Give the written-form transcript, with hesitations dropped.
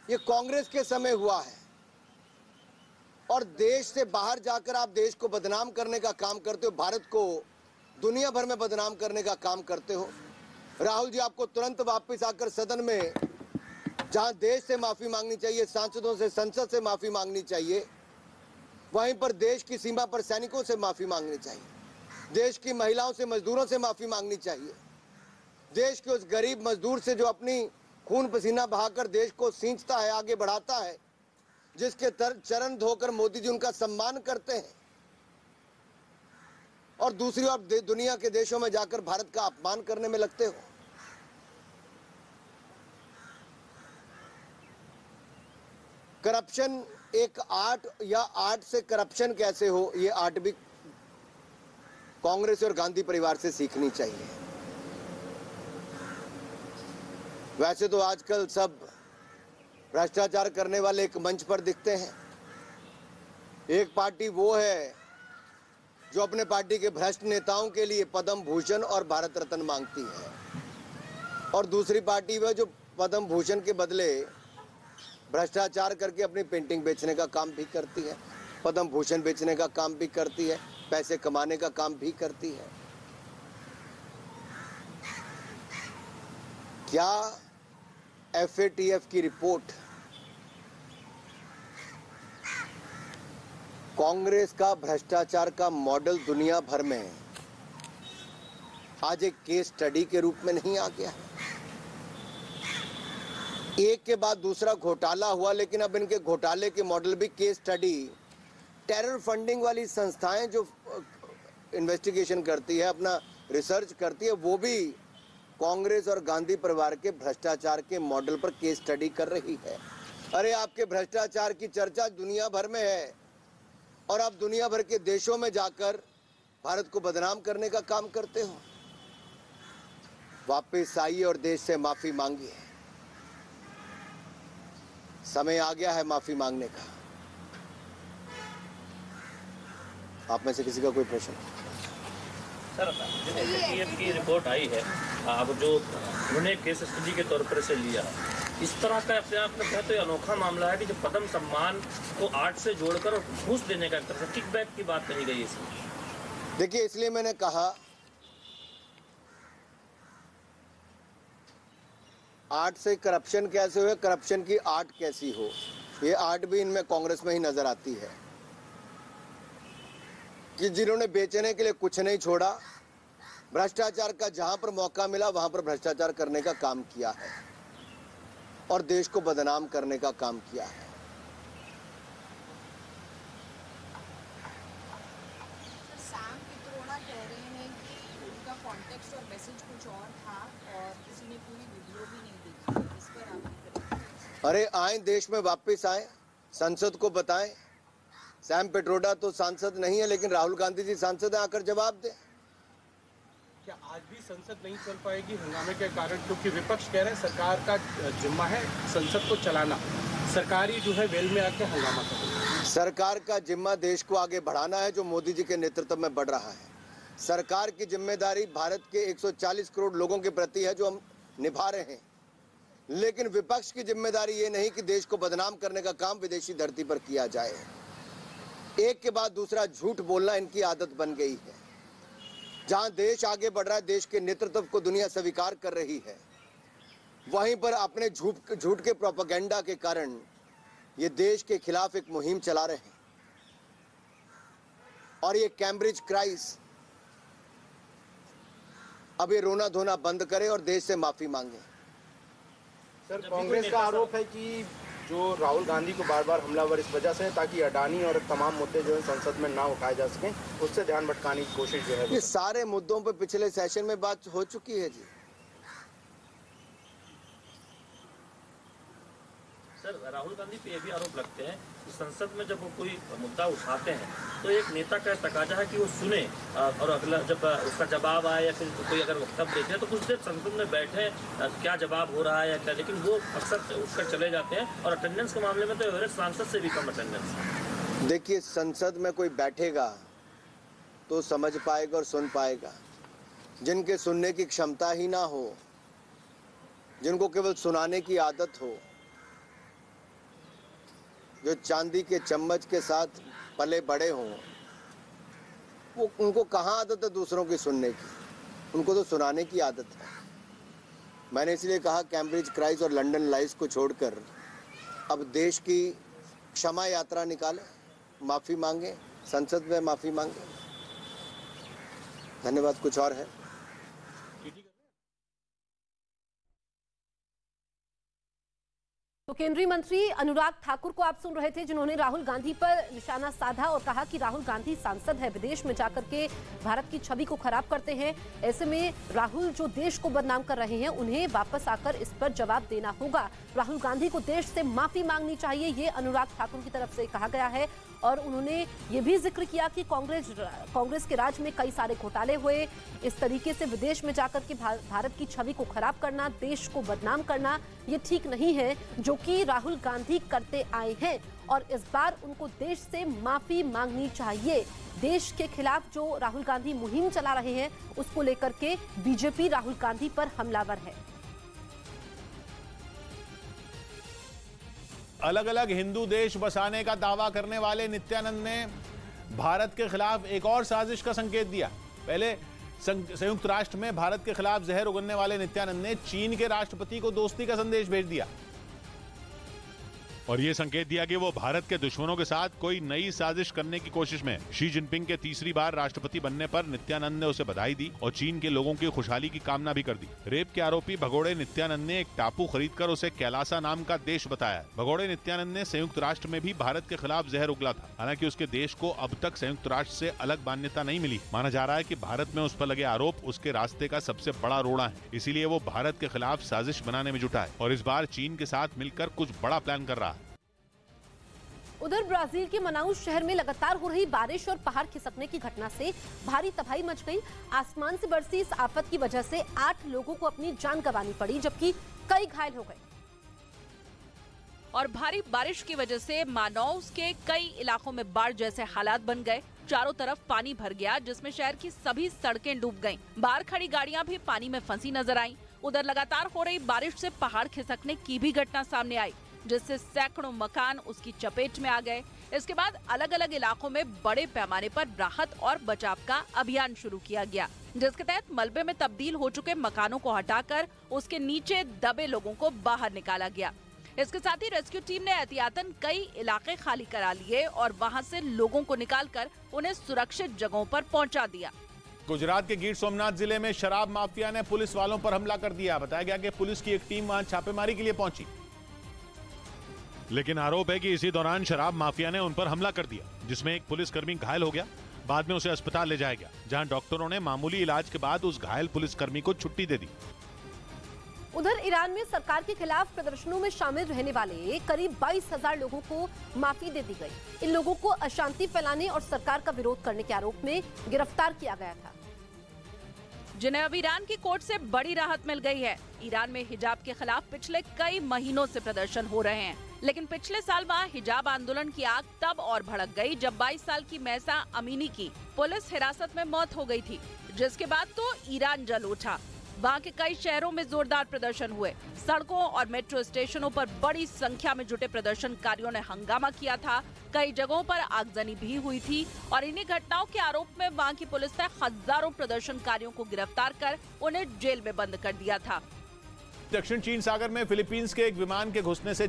ये कांग्रेस के समय हुआ है। और देश से बाहर जाकर आप देश को बदनाम करने का काम करते हो, भारत को दुनिया भर में बदनाम करने का काम करते हो। राहुल जी, आपको तुरंत वापस आकर सदन में, जहां देश से माफी मांगनी चाहिए, सांसदों से, संसद से माफी मांगनी चाहिए, वहीं पर देश की सीमा पर सैनिकों से माफी मांगनी चाहिए, देश की महिलाओं से, मजदूरों से माफी मांगनी चाहिए, देश के उस गरीब मजदूर से जो अपनी खून पसीना बहाकर देश को सींचता है, आगे बढ़ाता है, जिसके चरण धोकर मोदी जी उनका सम्मान करते हैं, और दूसरी ओर दुनिया के देशों में जाकर भारत का अपमान करने में लगते हो। करप्शन एक आर्ट, या आर्ट से करप्शन कैसे हो, ये आर्ट भी कांग्रेस और गांधी परिवार से सीखनी चाहिए। वैसे तो आजकल सब भ्रष्टाचार करने वाले एक मंच पर दिखते हैं। एक पार्टी वो है जो अपने पार्टी के भ्रष्ट नेताओं के लिए पद्म भूषण और भारत रत्न मांगती है, और दूसरी पार्टी वह जो पद्म भूषण के बदले भ्रष्टाचार करके अपनी पेंटिंग बेचने का काम भी करती है, पद्म भूषण बेचने का काम भी करती है, पैसे कमाने का काम भी करती है। क्या FATF की रिपोर्ट कांग्रेस का भ्रष्टाचार का मॉडल दुनिया भर में आज एक केस स्टडी के रूप में नहीं आ गया? एक के बाद दूसरा घोटाला हुआ, लेकिन अब इनके घोटाले के मॉडल भी केस स्टडी। टेरर फंडिंग वाली संस्थाएं जो इन्वेस्टिगेशन करती है, अपना रिसर्च करती है, वो भी कांग्रेस और गांधी परिवार के भ्रष्टाचार के मॉडल पर केस स्टडी कर रही है। अरे, आपके भ्रष्टाचार की चर्चा दुनिया भर में है, और आप दुनिया भर के देशों में जाकर भारत को बदनाम करने का काम करते हो। वापस आइए और देश से माफी मांगिए। समय आ गया है माफी मांगने का। आप में से किसी का कोई प्रश्न? सर, FATF की रिपोर्ट आई है, अब जो उन्होंने केस स्टडी के तौर पर से लिया, इस तरह का अपने आप में कहा तो अनोखा मामला है कि जो पद्म सम्मान को आर्ट से जोड़कर और घूस देने का एक तरह से किकबैक की बात कही गई इसमें। देखिए, इसलिए मैंने कहा आर्ट से करप्शन कैसे हो, करप्शन की आर्ट कैसी हो, ये आर्ट भी इनमें कांग्रेस में ही नजर आती है कि जिन्होंने बेचने के लिए कुछ नहीं छोड़ा, भ्रष्टाचार का जहां पर मौका मिला वहां पर भ्रष्टाचार करने का काम किया है और देश को बदनाम करने का काम किया है। सैम पित्रोदा कह रहे हैं कि उनका कॉन्टेक्स्ट और मैसेज कुछ और था और किसी ने पूरी वीडियो भी नहीं देखी। इस पर आप? अरे, आए, देश में वापस आए, संसद को बताएं। सैम पित्रोदा तो सांसद नहीं है, लेकिन राहुल गांधी जी सांसद हैं, आकर जवाब दें। क्या आज भी संसद नहीं चल पाएगी हंगामे के कारण? क्योंकि विपक्ष कह रहे हैं सरकार का जिम्मा है संसद को चलाना, सरकारी जो है वेल में आके हंगामा कर। सरकार का जिम्मा देश को आगे बढ़ाना है, जो मोदी जी के नेतृत्व में बढ़ रहा है। सरकार की जिम्मेदारी भारत के 140 करोड़ लोगों के प्रति है, जो हम निभा रहे हैं। लेकिन विपक्ष की जिम्मेदारी ये नहीं कि देश को बदनाम करने का काम विदेशी धरती पर किया जाए। एक के बाद दूसरा झूठ बोलना इनकी आदत बन गई है। जहां देश आगे बढ़ रहा है, देश के नेतृत्व को दुनिया स्वीकार कर रही है, वहीं पर अपने झूठ के प्रोपेगेंडा के कारण ये देश के खिलाफ एक मुहिम चला रहे हैं। और ये कैम्ब्रिज क्राइस अब ये रोना धोना बंद करे और देश से माफी मांगे। सर, कांग्रेस का आरोप है कि जो राहुल गांधी को बार बार हमलावर इस वजह से, ताकि अडानी और तमाम मुद्दे जो है संसद में ना उठाए जा सकें, उससे ध्यान भटकाने की कोशिश जो है। ये सारे मुद्दों पर पिछले सेशन में बात हो चुकी है जी। सर, राहुल गांधी पे ये भी आरोप लगते हैं कि संसद में जब वो कोई मुद्दा उठाते हैं तो एक नेता का तकाजा है कि वो सुने और अगला जब उसका जवाब आए या फिर कोई अगर वक्तव्य देते हैं तो कुछ देर संसद में बैठे क्या जवाब हो रहा है या क्या, लेकिन वो अक्सर उठकर चले जाते हैं। और अटेंडेंस के मामले में तो एवरेज सांसद से भी कम अटेंडेंस। देखिए, संसद में कोई बैठेगा तो समझ पाएगा और सुन पाएगा। जिनके सुनने की क्षमता ही ना हो, जिनको केवल सुनाने की आदत हो, जो चांदी के चम्मच के साथ पले बड़े हों, वो उनको कहाँ आदत है दूसरों की सुनने की? उनको तो सुनाने की आदत है। मैंने इसलिए कहा कैम्ब्रिज क्राइस और लंदन लाइज को छोड़कर अब देश की क्षमा यात्रा निकालें, माफ़ी मांगे, संसद में माफ़ी मांगे। धन्यवाद। कुछ और है? तो केंद्रीय मंत्री अनुराग ठाकुर को आप सुन रहे थे, जिन्होंने राहुल गांधी पर निशाना साधा और कहा कि राहुल गांधी सांसद है, विदेश में जाकर के भारत की छवि को खराब करते हैं। ऐसे में राहुल जो देश को बदनाम कर रहे हैं, उन्हें वापस आकर इस पर जवाब देना होगा। राहुल गांधी को देश से माफी मांगनी चाहिए, ये अनुराग ठाकुर की तरफ से कहा गया है। और उन्होंने ये भी जिक्र किया कि कांग्रेस के राज में कई सारे घोटाले हुए। इस तरीके से विदेश में जाकर के भारत की छवि को खराब करना, देश को बदनाम करना, ये ठीक नहीं है, जो कि राहुल गांधी करते आए हैं। और इस बार उनको देश से माफी मांगनी चाहिए। देश के खिलाफ जो राहुल गांधी मुहिम चला रहे हैं, उसको लेकर के बीजेपी राहुल गांधी पर हमलावर है। अलग अलग हिंदू देश बसाने का दावा करने वाले नित्यानंद ने भारत के खिलाफ एक और साजिश का संकेत दिया। पहले संयुक्त राष्ट्र में भारत के खिलाफ जहर उगलने वाले नित्यानंद ने चीन के राष्ट्रपति को दोस्ती का संदेश भेज दिया और यह संकेत दिया कि वो भारत के दुश्मनों के साथ कोई नई साजिश करने की कोशिश में। शी जिनपिंग के तीसरी बार राष्ट्रपति बनने पर नित्यानंद ने उसे बधाई दी और चीन के लोगों की खुशहाली की कामना भी कर दी। रेप के आरोपी भगोड़े नित्यानंद ने एक टापू खरीदकर उसे कैलासा नाम का देश बताया। भगोड़े नित्यानंद ने संयुक्त राष्ट्र में भी भारत के खिलाफ जहर उगला था। हालांकि उसके देश को अब तक संयुक्त राष्ट्र से अलग मान्यता नहीं मिली। माना जा रहा है कि भारत में उस पर लगे आरोप उसके रास्ते का सबसे बड़ा रोड़ा है, इसीलिए वो भारत के खिलाफ साजिश बनाने में जुटा है और इस बार चीन के साथ मिलकर कुछ बड़ा प्लान कर रहा है। उधर ब्राजील के मनाउस शहर में लगातार हो रही बारिश और पहाड़ खिसकने की घटना से भारी तबाही मच गई। आसमान से बरसी इस आफत की वजह से 8 लोगों को अपनी जान गंवानी पड़ी, जबकि कई घायल हो गए। और भारी बारिश की वजह से मानौस के कई इलाकों में बाढ़ जैसे हालात बन गए। चारों तरफ पानी भर गया, जिसमें शहर की सभी सड़कें डूब गईं। बाहर खड़ी गाड़ियां भी पानी में फंसी नजर आईं। उधर लगातार हो रही बारिश से पहाड़ खिसकने की भी घटना सामने आई, जिससे सैकड़ों मकान उसकी चपेट में आ गए। इसके बाद अलग अलग इलाकों में बड़े पैमाने पर राहत और बचाव का अभियान शुरू किया गया, जिसके तहत मलबे में तब्दील हो चुके मकानों को हटाकर उसके नीचे दबे लोगों को बाहर निकाला गया। इसके साथ ही रेस्क्यू टीम ने एहतियातन कई इलाके खाली करा लिए और वहां से लोगों को निकालकर उन्हें सुरक्षित जगहों पर पहुंचा दिया। गुजरात के गिर सोमनाथ जिले में शराब माफिया ने पुलिस वालों पर हमला कर दिया। बताया गया कि पुलिस की एक टीम वहां छापेमारी के लिए पहुंची, लेकिन आरोप है कि इसी दौरान शराब माफिया ने उन पर हमला कर दिया, जिसमें एक पुलिसकर्मी घायल हो गया। बाद में उसे अस्पताल ले जाया गया, जहां डॉक्टरों ने मामूली इलाज के बाद उस घायल पुलिसकर्मी को छुट्टी दे दी। उधर ईरान में सरकार के खिलाफ प्रदर्शनों में शामिल रहने वाले करीब 22,000 लोगों को माफी दे दी गई। इन लोगों को अशांति फैलाने और सरकार का विरोध करने के आरोप में गिरफ्तार किया गया था, जिन्हें अब ईरान की कोर्ट से बड़ी राहत मिल गई है। ईरान में हिजाब के खिलाफ पिछले कई महीनों से प्रदर्शन हो रहे हैं, लेकिन पिछले साल वहाँ हिजाब आंदोलन की आग तब और भड़क गई जब 22 साल की महसा अमीनी की पुलिस हिरासत में मौत हो गई थी, जिसके बाद तो ईरान जल उठा। वहाँ के कई शहरों में जोरदार प्रदर्शन हुए। सड़कों और मेट्रो स्टेशनों पर बड़ी संख्या में जुटे प्रदर्शनकारियों ने हंगामा किया था। कई जगहों पर आगजनी भी हुई थी और इन्हीं घटनाओं के आरोप में वहाँ की पुलिस ने हजारों प्रदर्शनकारियों को गिरफ्तार कर उन्हें जेल में बंद कर दिया था। दक्षिण चीन सागर में फिलीपींस के एक विमान के घुसने से